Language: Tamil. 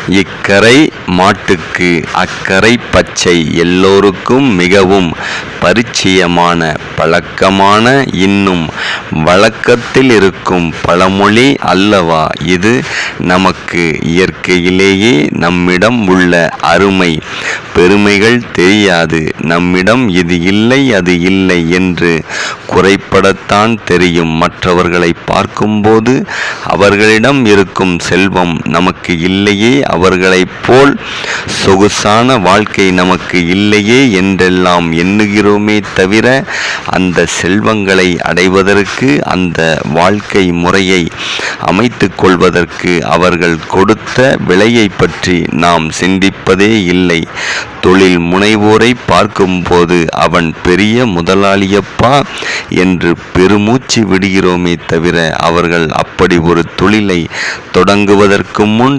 இக்கரை மாட்டுக்கு அக்கரை பச்சை எல்லோருக்கும் மிகவும் பரிச்சயமான பழக்கமான இன்னும் வழக்கத்தில் இருக்கும் பழமொழி அல்லவா இது. நமக்கு இயற்கையிலேயே நம்மிடம் உள்ள அருமை பெருமைகள் தெரியாது. நம்மிடம் இது இல்லை அது இல்லை என்று குறைப்படத்தான் தெரியும். மற்றவர்களை பார்க்கும்போது அவர்களிடம் இருக்கும் செல்வம் நமக்கு இல்லையே, அவர்களைப் போல் சொகுசான வாழ்க்கை நமக்கு இல்லையே என்றெல்லாம் எண்ணுகிறோமே தவிர, அந்த செல்வங்களை அடைவதற்கு, அந்த வாழ்க்கை முறையை அமைத்து கொள்வதற்கு அவர்கள் கொடுத்த விலையை பற்றி நாம் சிந்திப்பதே இல்லை. தொழில் முனைவோரை பார்க்கும்போது அவன் பெரிய முதலாளியப்பா என்று பெருமூச்சு விடுகிறோமே தவிர, அவர்கள் அப்படி ஒரு தொழிலை தொடங்குவதற்கு முன்